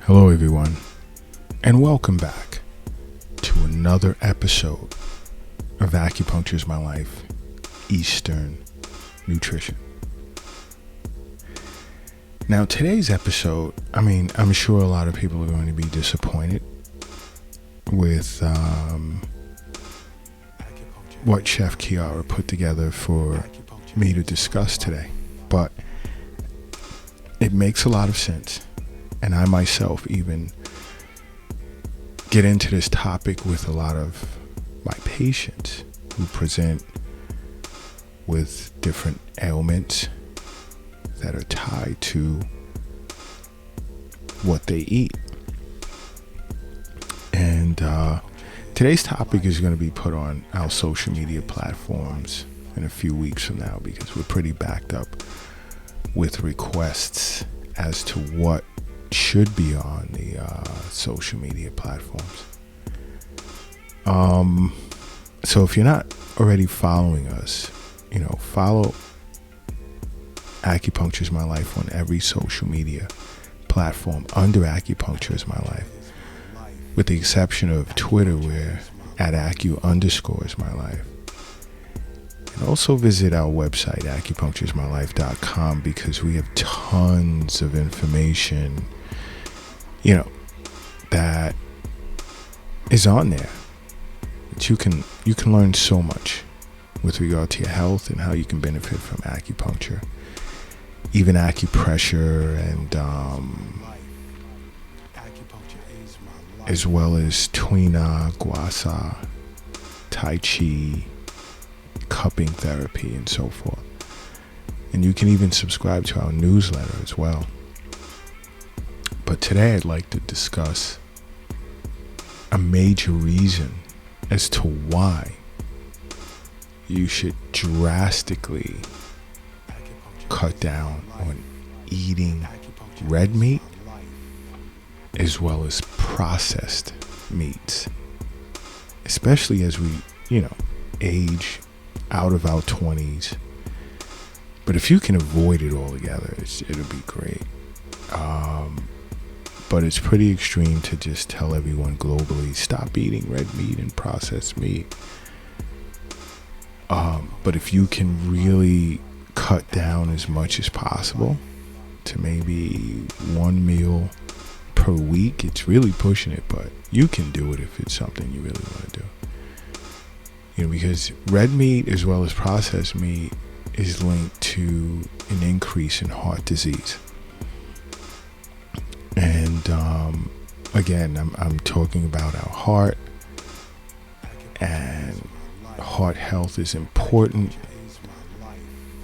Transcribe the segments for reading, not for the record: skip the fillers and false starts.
Hello everyone, and welcome back to another episode of Acupuncture is My Life, Eastern Nutrition. Now today's episode, I'm sure a lot of people are going to be disappointed with what Chef Kiara put together for me to discuss today, but it makes a lot of sense. And I myself even get into this topic with a lot of my patients who present with different ailments that are tied to what they eat. And today's topic is going to be put on our social media platforms in a few weeks from now because we're pretty backed up with requests as to what should be on the social media platforms. So if you're not already following us, follow Acupuncture is My Life on every social media platform under Acupuncture is My Life, with the exception of Twitter, where at @acu_is_my_life. And also visit our website, acupunctureismylife.com, because we have tons of information that is on there. But you can learn so much with regard to your health and how you can benefit from acupuncture, even acupressure, and as well as tuina, guasa, tai chi, cupping therapy, and so forth. And you can even subscribe to our newsletter as well. But today I'd like to discuss a major reason as to why you should drastically cut down on eating red meat as well as processed meats, especially as we, age out of our 20s. But if you can avoid it altogether, it'll be great. But it's pretty extreme to just tell everyone globally, stop eating red meat and processed meat. But if you can really cut down as much as possible to maybe one meal per week, it's really pushing it, but you can do it if it's something you really want to do. Because red meat as well as processed meat is linked to an increase in heart disease. And again, I'm talking about our heart, and heart health is important,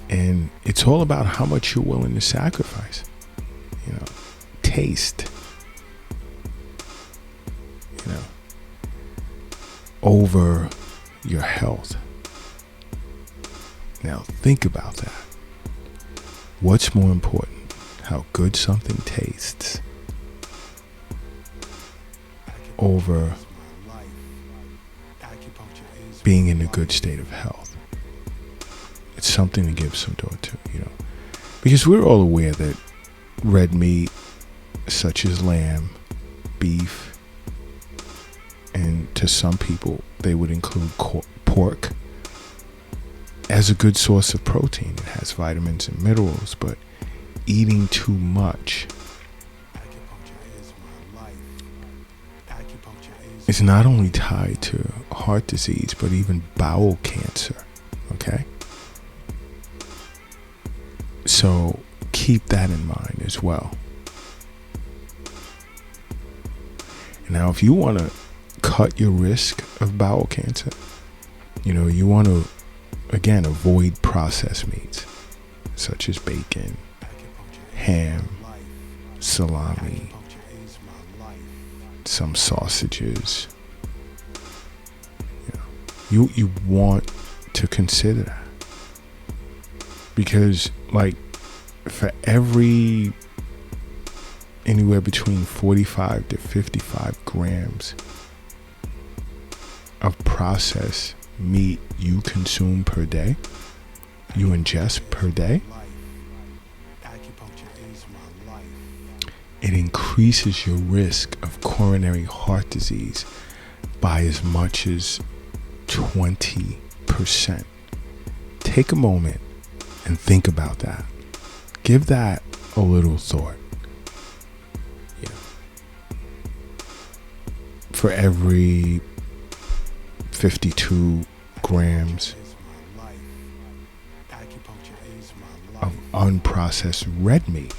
and it's all about how much you're willing to sacrifice. Taste, over your health. Now think about that. What's more important, how good something tastes, over being in a good state of health? It's something to give some thought to, because we're all aware that red meat, such as lamb, beef, and to some people they would include pork, as a good source of protein. It has vitamins and minerals, but eating too much is not only tied to heart disease, but even bowel cancer, okay? So keep that in mind as well. Now, if you want to cut your risk of bowel cancer, you want to, again, avoid processed meats, such as bacon, ham, salami, some sausages. You want to consider that, because for every anywhere between 45 to 55 grams of processed meat you consume per day, you ingest per day, it increases your risk of coronary heart disease by as much as 20%. Take a moment and think about that. Give that a little thought. For every 52 grams of unprocessed red meat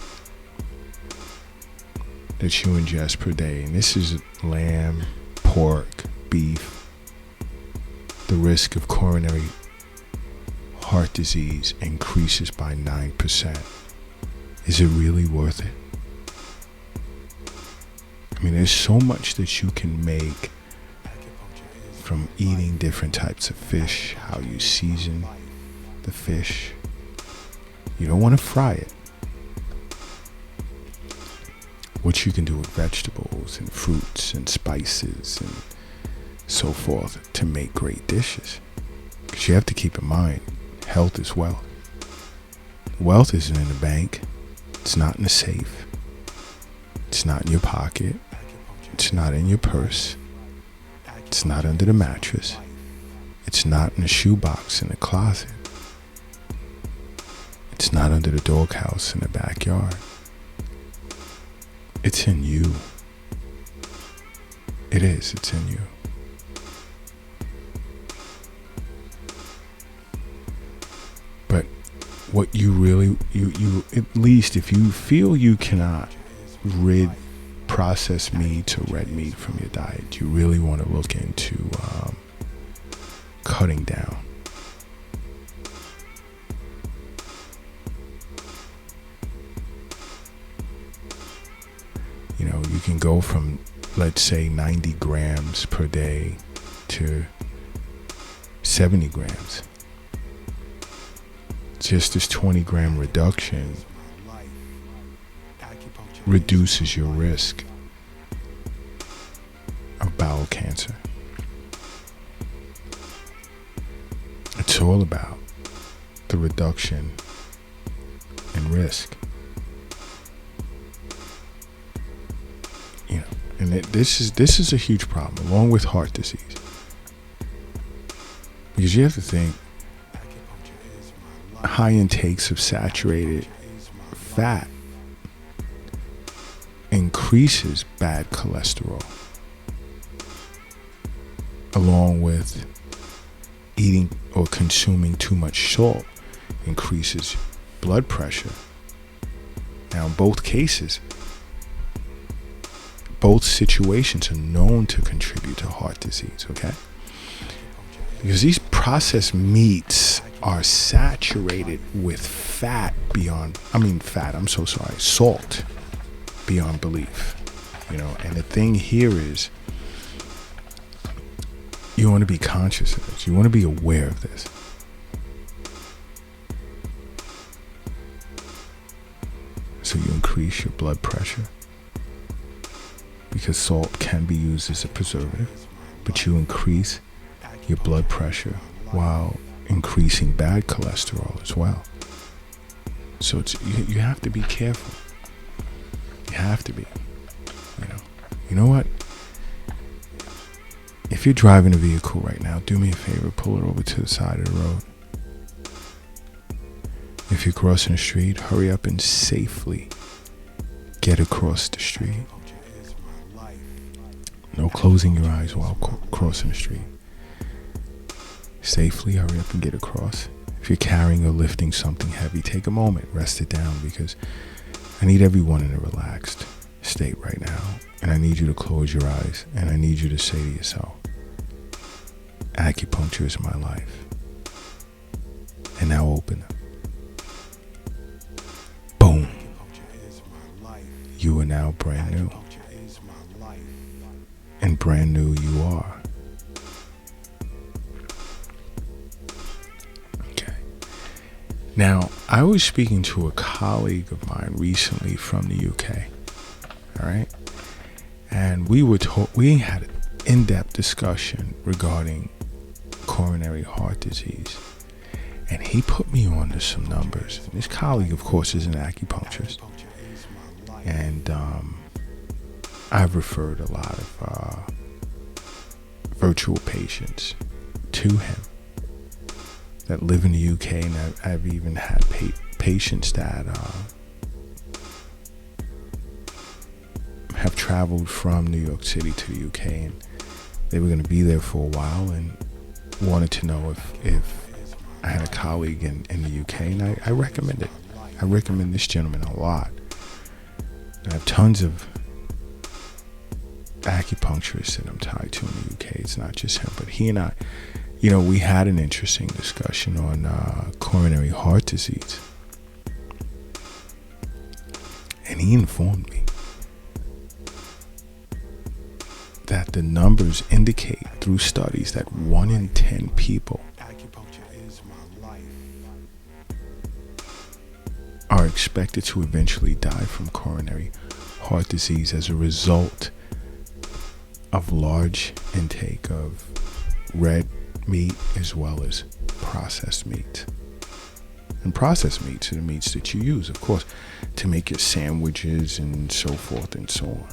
that you ingest per day, and this is lamb, pork, beef, the risk of coronary heart disease increases by 9%. Is it really worth it? I mean, there's so much that you can make from eating different types of fish, how you season the fish. You don't want to fry it. What you can do with vegetables and fruits and spices and so forth to make great dishes. Because you have to keep in mind, health is wealth. Wealth isn't in the bank. It's not in the safe. It's not in your pocket. It's not in your purse. It's not under the mattress. It's not in the shoebox in the closet. It's not under the doghouse in the backyard. It's in you. It is. It's in you. But what you really, you at least if you feel you cannot rid processed meat or red meat from your diet, you really want to look into cutting down. You know, you can go from, let's say, 90 grams per day to 70 grams. Just this 20-gram reduction reduces your risk of bowel cancer. It's all about the reduction in risk. You know, and this is a huge problem, along with heart disease. Because you have to think, high intakes of saturated fat increases bad cholesterol, along with eating or consuming too much salt increases blood pressure. Now, in both cases, both situations are known to contribute to heart disease, okay? Because these processed meats are saturated with salt beyond belief, you know. And the thing here is, you want to be conscious of this. You want to be aware of this. So you increase your blood pressure, because salt can be used as a preservative, but you increase your blood pressure while increasing bad cholesterol as well. So you have to be careful. You have to be. You know what? If you're driving a vehicle right now, do me a favor, pull it over to the side of the road. If you're crossing the street, hurry up and safely get across the street. No closing your eyes while crossing the street. Safely hurry up and get across. If you're carrying or lifting something heavy, take a moment, rest it down, because I need everyone in a relaxed state right now. And I need you to close your eyes, and I need you to say to yourself, acupuncture is my life. And now open them. Boom. You are now brand new. And brand new you are. Okay. Now, I was speaking to a colleague of mine recently from the UK. All right. And we had an in-depth discussion regarding coronary heart disease. And he put me on to some numbers. And this colleague, of course, is an acupuncturist. And I've referred a lot of virtual patients to him that live in the UK, and I've even had patients that have traveled from New York City to the UK, and they were going to be there for a while and wanted to know if I had a colleague in the UK, and I recommend it. I recommend this gentleman a lot. I have tons of acupuncturists that I'm tied to in the UK. It's not just him, but he and I, we had an interesting discussion on coronary heart disease. And he informed me that the numbers indicate through studies that 1 in 10 people are expected to eventually die from coronary heart disease as a result of large intake of red meat as well as processed meat. And processed meats are the meats that you use, of course, to make your sandwiches and so forth and so on.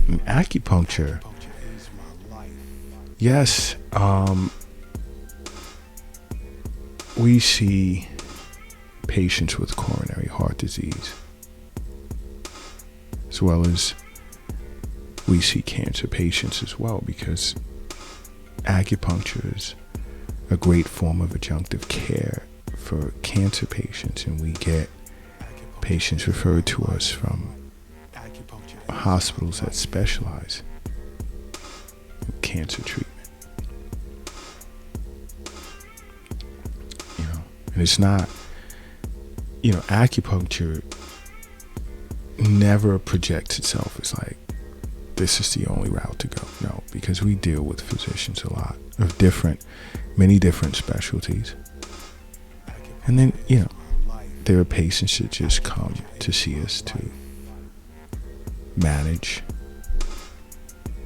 And acupuncture, yes, we see patients with coronary heart disease, as well as we see cancer patients as well, because acupuncture is a great form of adjunctive care for cancer patients, and we get patients referred to us from hospitals that specialize in cancer treatment. And it's not, acupuncture never projects itself as like, this is the only route to go. No, because we deal with physicians a lot of many different specialties. And then, there are patients that just come to see us to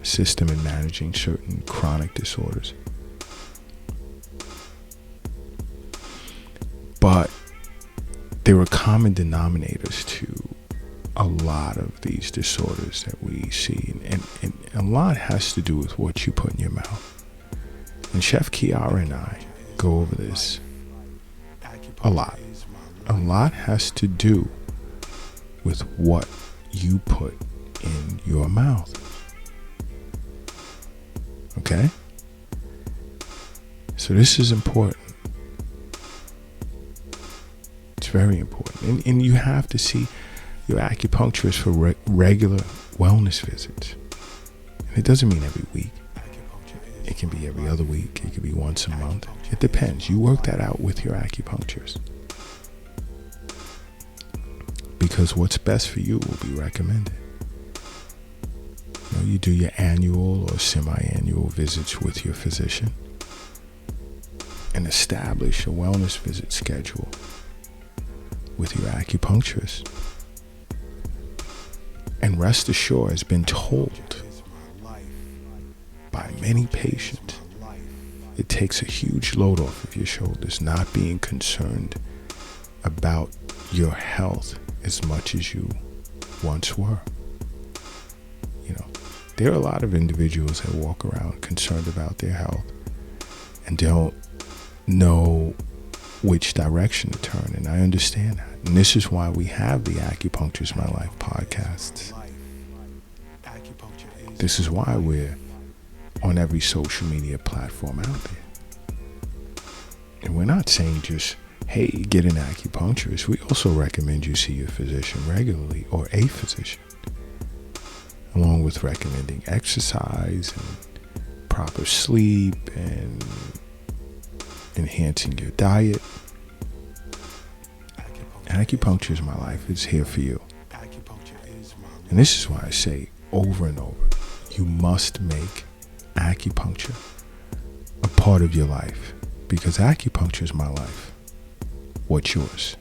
assist them in managing certain chronic disorders. But there are common denominators to a lot of these disorders that we see, and a lot has to do with what you put in your mouth. And Chef Kiara and I go over this a lot. A lot has to do with what you put in your mouth. Okay? So this is important. It's very important. And you have to see your acupuncturist for regular wellness visits. And it doesn't mean every week. It can be every other week. It can be once a month. It depends. You work that out with your acupuncturist. Because what's best for you will be recommended. You do your annual or semi-annual visits with your physician and establish a wellness visit schedule with your acupuncturist. And rest assured, has been told by many patients, it takes a huge load off of your shoulders, not being concerned about your health as much as you once were. There are a lot of individuals that walk around concerned about their health and don't know which direction to turn, and I understand that. And this is why we have the Acupuncture is My Life podcasts. This is why we're on every social media platform out there. And we're not saying just, hey, get an acupuncturist. We also recommend you see your physician regularly, or a physician, along with recommending exercise and proper sleep and enhancing your diet. Acupuncture is My Life. It's here for you. And this is why I say over and over, you must make acupuncture a part of your life, because acupuncture is my life. What's yours?